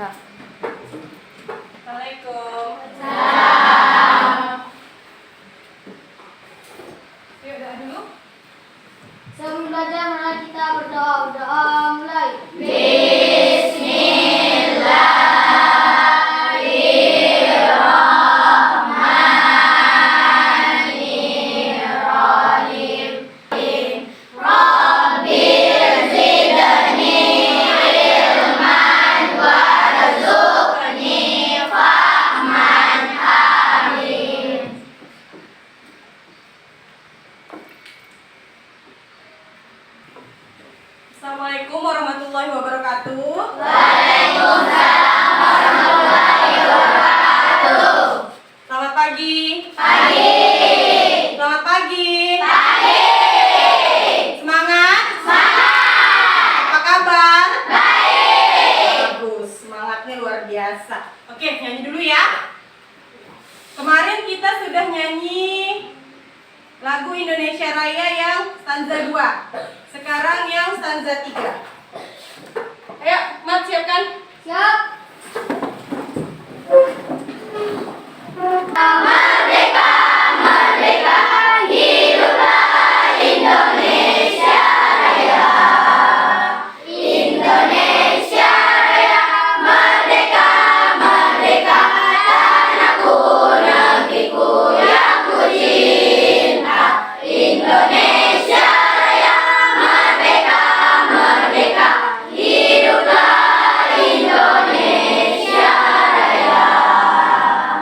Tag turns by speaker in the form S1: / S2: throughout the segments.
S1: Assalamualaikum. Yuk doa dulu.
S2: Sebelum belajar, mari kita berdoa. Berdoa mulai.
S1: Assalamualaikum warahmatullahi wabarakatuh. Selamat pagi. Selamat pagi. Semangat. Apa kabar? Bagus. Semangatnya luar biasa. Oke, nyanyi dulu ya. Kemarin kita sudah nyanyi lagu Indonesia Raya yang stanza 2. Sekarang yang stanza 3. Ayo, Mat, siapkan.
S2: Siap.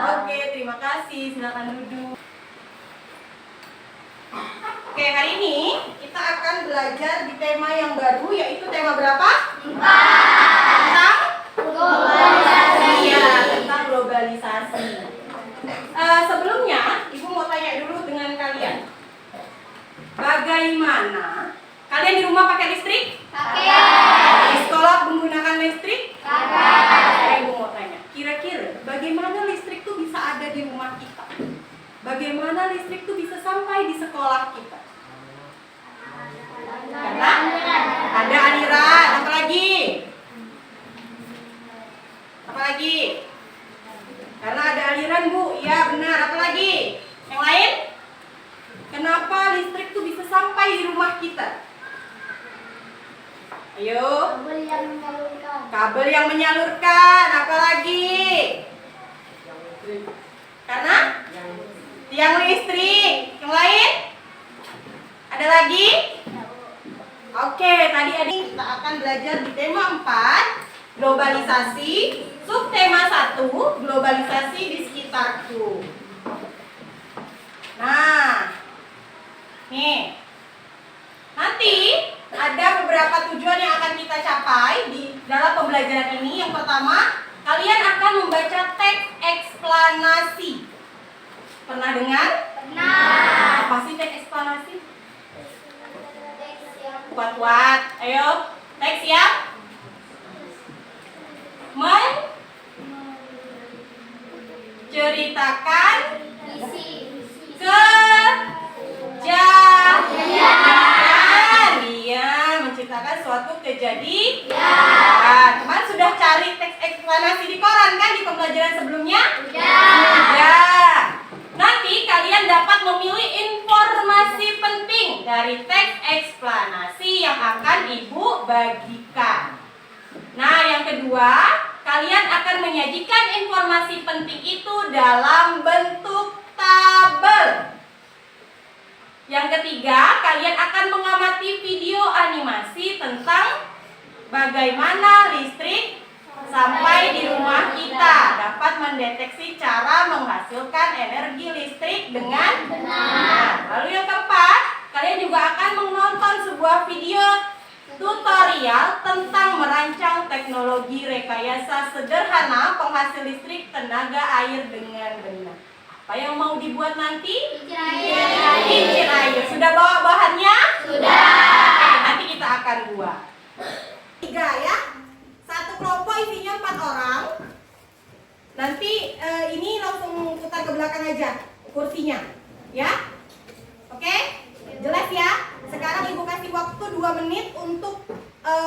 S1: Oke, terima kasih. Silakan duduk. Oke, hari ini kita akan belajar di tema yang baru, yaitu tema berapa? 4. Tentang globalisasi. Iya, tentang globalisasi. Sebelumnya, Ibu mau tanya dulu dengan kalian. Bagaimana? Kalian di rumah pakai listrik? Di sekolah menggunakan listrik? Ibu mau tanya, kira-kira bagaimana listrik tuh bisa ada di rumah kita? Bagaimana listrik tuh bisa sampai di sekolah kita? Karena ada aliran. Apalagi? Karena ada aliran, Bu. Iya, benar. Apalagi? Yang lain? Kenapa listrik tuh bisa sampai di rumah kita? Ayo.
S2: Kabel yang menyalurkan.
S1: Kabel yang menyalurkan. Apalagi? Karena tiang listrik. Yang lain? Ada lagi? Oke, tadi kita akan belajar di tema 4, globalisasi. Subtema 1, globalisasi di sekitarku. Nah, nih. Nanti ada beberapa tujuan yang akan kita capai di dalam pembelajaran ini. Yang pertama, kalian akan membaca teks eksplanasi. Pernah dengar?
S2: Pernah.
S1: Apa sih teks eksplanasi? Kuat-kuat. Ayo, teks siap? Menceritakan kejadian. Dia menceritakan suatu kejadian. Teman sudah cari teks eksplanasi di koran kan di pembelajaran sebelumnya? Sudah. Nanti kalian dapat memilih informasi penting dari teks eksplanasi yang akan Ibu bagikan. Nah, yang kedua, kalian akan menyajikan informasi penting itu dalam bentuk tabel. Yang ketiga, kalian akan mengamati video animasi tentang bagaimana listrik sampai di rumah kita, dapat mendeteksi cara menghasilkan energi listrik dengan benar. Lalu yang keempat, kalian juga akan menonton sebuah video tutorial tentang merancang teknologi rekayasa sederhana penghasil listrik tenaga air dengan benar. Apa yang mau dibuat nanti? Kincir air. Sudah bawa bahannya?
S2: Sudah.
S1: Oke, nanti kita akan buat. 3 ya. Satu kelompok isinya 4 orang. Nanti ini langsung putar ke belakang aja kursinya. Ya? Oke? Jelas ya? Sekarang Ibu kasih waktu 2 menit untuk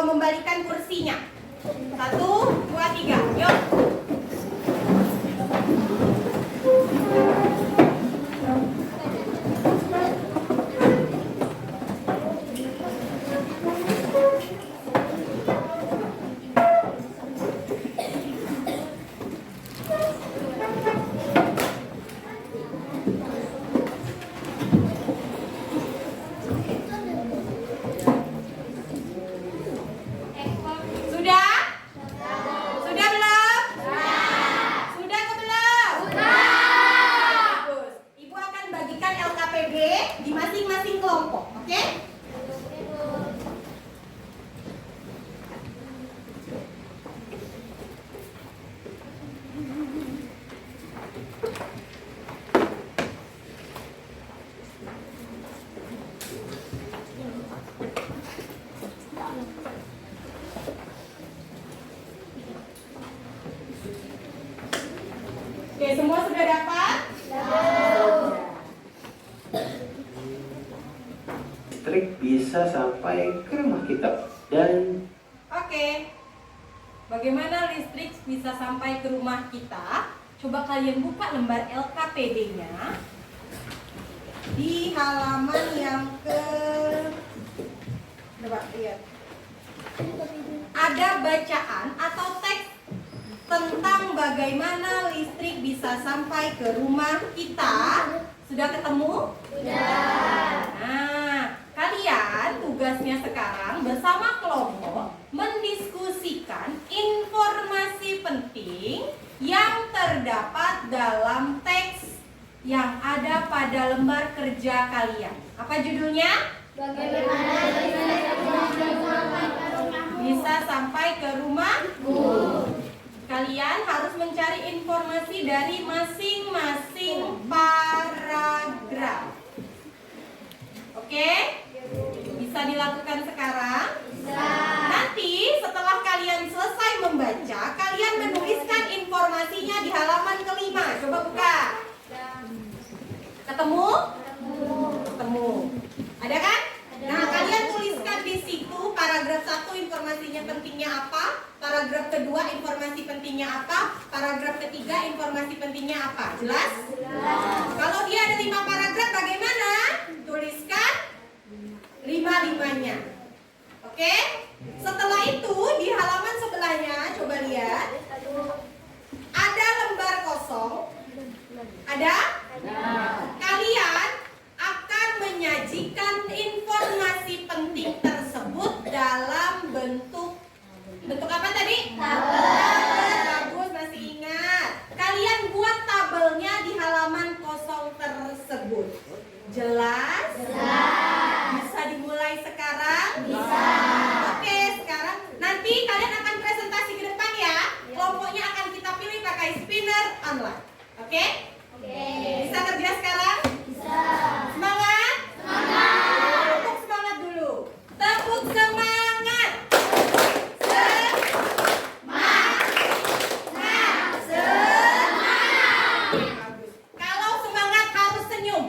S1: membalikan kursinya. 1, 2, 3. Yuk. sudah dapat?
S3: Listrik bisa sampai ke rumah kita dan
S1: Oke. Bagaimana listrik bisa sampai ke rumah kita? Coba kalian buka lembar LKPD-nya di halaman yang ke coba lihat. Ada bacaan atau teks tentang bagaimana listrik bisa sampai ke rumah kita. Sudah ketemu? Sudah. Nah, kalian tugasnya sekarang bersama kelompok mendiskusikan informasi penting yang terdapat dalam teks yang ada pada lembar kerja kalian. Apa judulnya?
S2: Bagaimana
S1: Bisa sampai ke rumahmu. Kalian harus mencari informasi dari masing-masing paragraf. Oke? Bisa dilakukan sekarang? Nanti setelah kalian selesai membaca, kalian menuliskan informasinya di halaman kelima. Coba buka. Ketemu? Ketemu. Ada kan? Nah, kalian tuliskan di situ paragraf 1 informasinya pentingnya apa, paragraf kedua informasi pentingnya apa, paragraf ketiga informasi pentingnya apa. Jelas? Kalau dia ada 5 paragraf bagaimana? Tuliskan 5-5-nya. Oke? Setelah itu di halaman sebelahnya coba lihat. Ada lembar kosong. Ada? Kalian akan menyajikan informasi penting tersebut dalam bentuk apa tadi? Tabel. Bagus, masih ingat. Kalian buat tabelnya di halaman kosong tersebut. Jelas? Jelas. Bisa dimulai sekarang? Bisa. Oke, sekarang nanti kalian akan presentasi ke depan ya. Kelompoknya akan kita pilih pakai spinner online. Oke? Oke. Bisa kerja sekarang? Bisa. Semangat? Semangat. Tepuk semangat dulu. Tepuk semangat. Bagus. Kalau semangat harus senyum.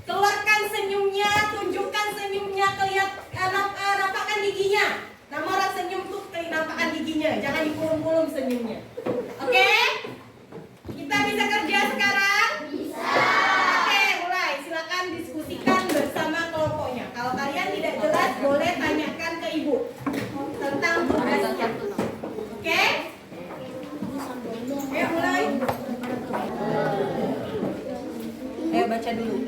S1: Keluarkan senyumnya, tunjukkan senyumnya, nampakkan giginya. Nama orang senyum tuh nampakkan giginya, jangan dikulum-kulum senyumnya. Oke? Kita bisa kerja sekarang? Bisa. Oke, mulai. Silakan diskusikan bersama kelompoknya. Kalau kalian tidak jelas, boleh tanyakan ke ibu tentang tugasnya. Oke? Ayo mulai. Ayo baca dulu.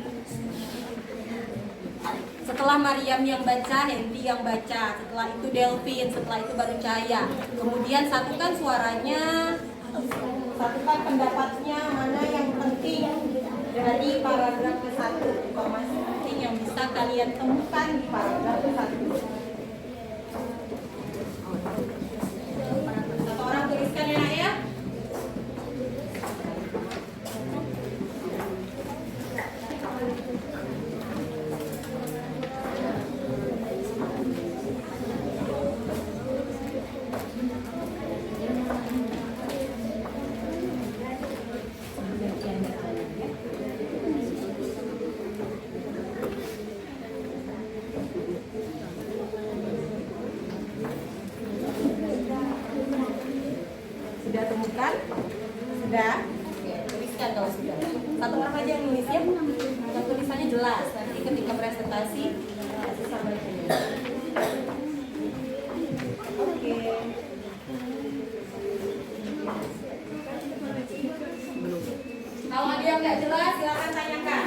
S1: Setelah Mariam yang baca, Hendy yang baca, setelah itu Delvin, setelah itu baru Cahaya. Kemudian satukan suaranya, satukan pendapatnya mana yang penting dari paragraf ke-1, informasi penting yang bisa kalian temukan di paragraf ke-1. Satu orang tuliskan ya nak ya. Sudah temukan? Sudah? Oke, tuliskan kalau sudah. Satu orang aja yang nulis ya. Yang tulisannya jelas. Nanti ketika presentasi bisa bacanya. Oke. Kalau ada yang nggak jelas, silakan tanyakan.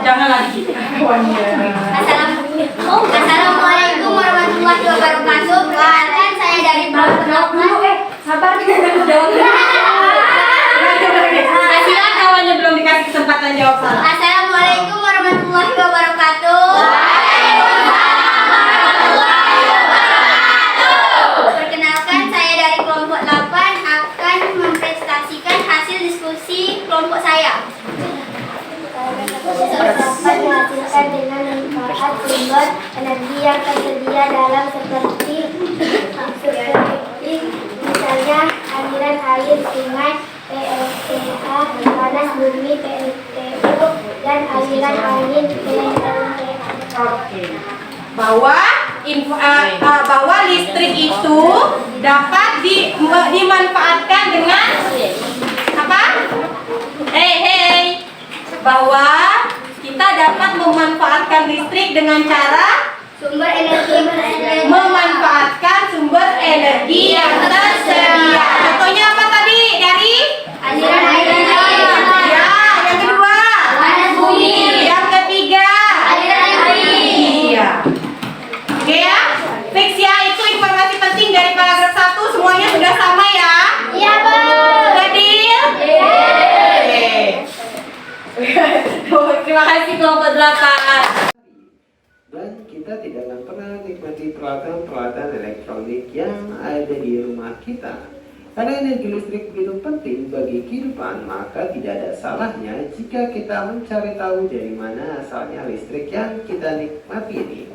S1: Jangan lagi.
S2: Assalamualaikum warahmatullahi wabarakatuh. Perkenalkan saya dari
S1: Sabar kita jawab. Kasih kawannya belum dikasih kesempatan jawab salah.
S2: Assalamualaikum warahmatullahi energi yang tersedia dalam seperti misalnya aliran air, sungai, PLTA, panas bumi, PLTU, dan aliran angin, PLTA.
S1: Oke. Bahwa listrik itu dapat dimanfaatkan dengan apa? Bahwa kita dapat memanfaatkan listrik dengan cara memanfaatkan sumber energi yang tersedia. Contohnya apa tadi? Dari
S2: Aliran air,
S1: ya, yang kedua
S2: panas bumi,
S1: yang ketiga
S2: aliran angin.
S1: iya. Oke ya, fix ya, itu informasi penting dari paragraf 1. Semuanya sudah sama ya?
S2: Iya, Bu.
S1: Sudah deal? Terima kasih kelompok 8.
S3: Dan kita tidak akan pernah nikmati peralatan-peralatan elektronik yang ada di rumah kita. Karena energi listrik begitu penting bagi kehidupan, maka tidak ada salahnya jika kita mencari tahu dari mana asalnya listrik yang kita nikmati ini.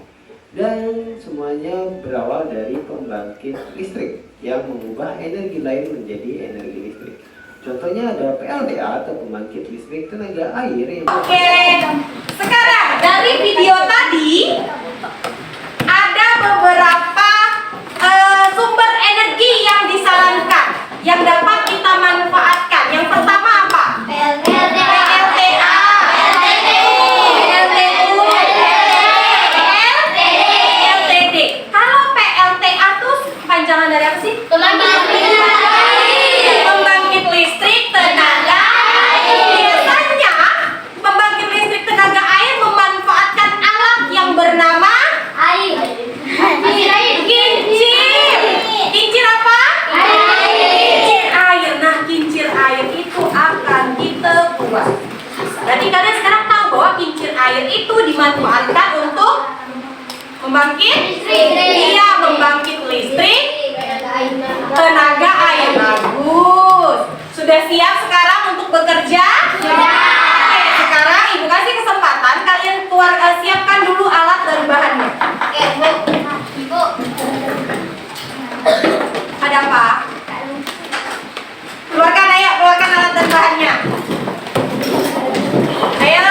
S3: Dan semuanya berawal dari pembangkit listrik yang mengubah energi lain menjadi energi listrik. Contohnya ada PLTA atau pembangkit listrik tenaga air yang...
S1: Oke, sekarang dari video tadi ada beberapa sumber energi yang disarankan yang dapat kita manfaatkan. Yang pertama apa? PLTA, LTD. Kalau PLTA tuh panjangan dari apa sih? Pembangkit listrik tenaga air. Biasanya pembangkit listrik tenaga air memanfaatkan alat yang bernama kincir. Kincir apa? Kincir air. Nah, kincir air itu akan kita buat. Berarti kalian sekarang tahu bahwa kincir air itu dimanfaatkan untuk membangkit listrik. Iya, membangkit listrik tenaga air. Bagus. Sudah siap sekarang untuk bekerja? Oke, sekarang Ibu kasih kesempatan kalian siapkan dulu alat dan bahannya.
S2: Bu.
S1: Ada apa? Keluarkan alat dan bahannya. Ayo.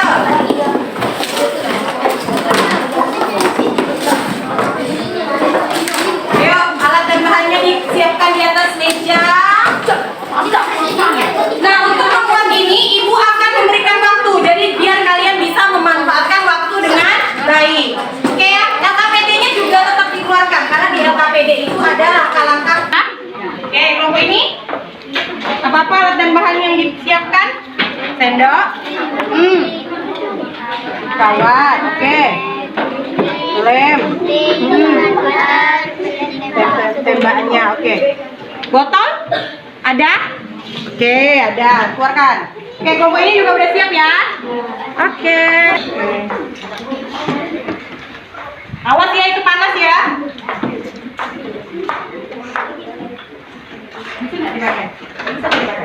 S1: Ayo, alat dan bahannya disiapkan di atas meja. Nah, untuk membuat ini, Ibu akan memberikan waktu. Jadi biar kalian bisa memanfaatkan waktu dengan baik. Oke ya, LKPD-nya juga tetap dikeluarkan karena di LKPD itu ada langkah-langkah. Oke, kelompok ini apa-apa alat dan bahan yang disiapkan? Sendok, kawat, oke, lem, tembakannya, oke, botol, ada? Oke, ada, keluarkan. Oke, kelompok ini juga udah siap ya? Oke. Awas ya, itu panas ya. Bisa nggak dipakai? Bisa dipakai.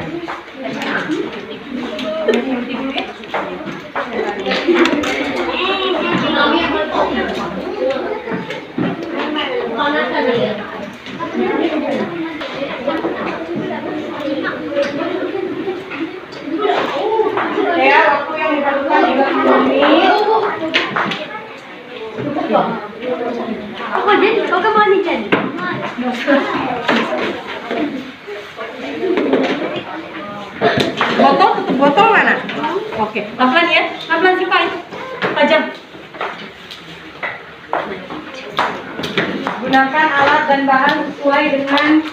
S1: Ya, waktu yang diperlukan 30 menit.
S2: Apa din? Kau ke mana Jan?
S1: Botol mana? Oke, pelan ya. Pelan sih Pak, itu tajam. Gunakan alat dan bahan sesuai dengan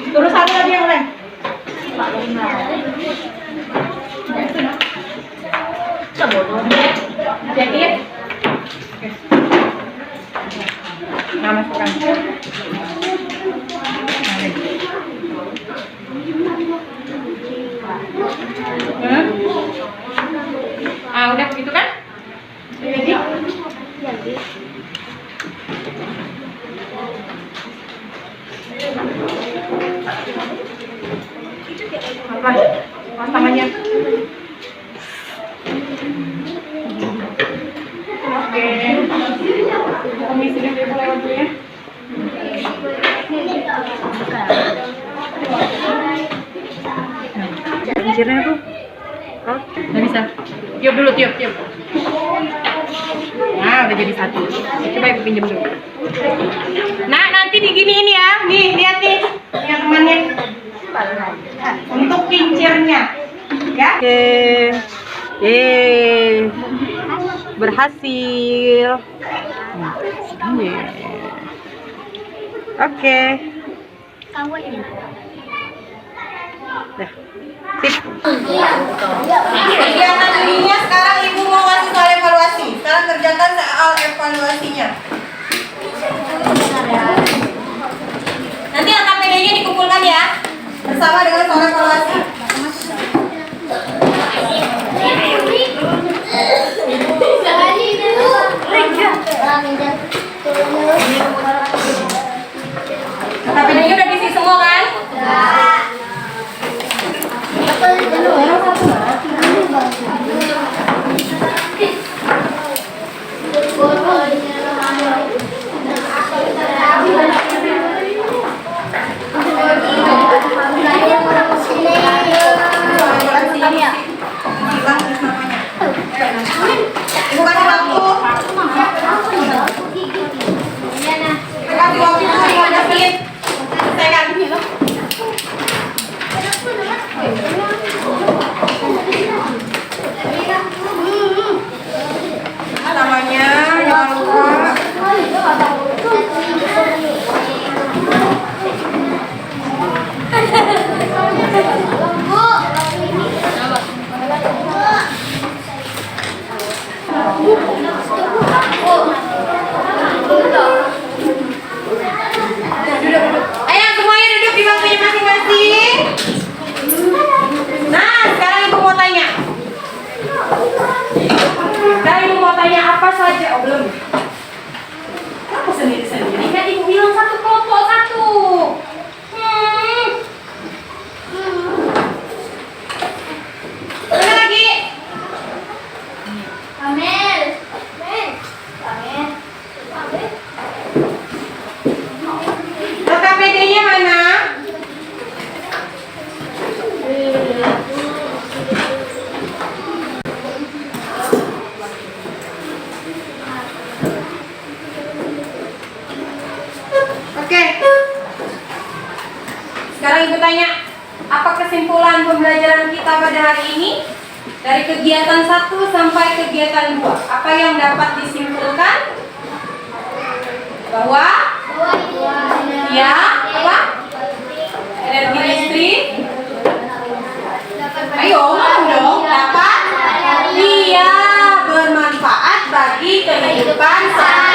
S1: terus satu lagi yang lain. Jadi ya. Nah, masukkan. Udah begitu kan? Jadi? Jadi. Apa? Mas tangannya. Oke. Komisi dulu lewat dulu ya. Kincirnya tuh. Oh, nggak bisa. Tiup dulu, tiup. Nah, udah jadi satu. Coba ibu pinjam dulu. Nah, nanti diginiin ya. Nih, lihat nih. Lihat temannya. Untuk kincirnya. Ya. Oke. Berhasil. Oke. Dah. Sip. Kegiatan ininya sekarang ibu mau kasih soal evaluasi. Sekarang kerjakan soal evaluasinya. Nanti LKPD-nya dikumpulkan ya, bersama dengan soal evaluasi. LKPD-nya udah diisi semua kan? Ibu kasih waktu. Kasih waktu semua David. Selesaikan. Namanya jangan lupa. Ayo semuanya duduk di bangkunya masing-masing. Nah, sekarang ibu mau tanya. Apa saja? Oh belum. Kenapa sendiri-sendiri? Kan ibu bilang satu kelompok satu. Mana lagi?
S2: Amel.
S1: LKPD-nya mana? Oke. Sekarang ibu tanya, apa kesimpulan pembelajaran kita pada hari ini? Dari kegiatan 1 sampai kegiatan 2. Apa yang dapat disimpulkan? Bahwa ya, apa? Energi listrik. Ayo, ngomong dong. Dapat? Iya, bermanfaat bagi kehidupan sehari-hari.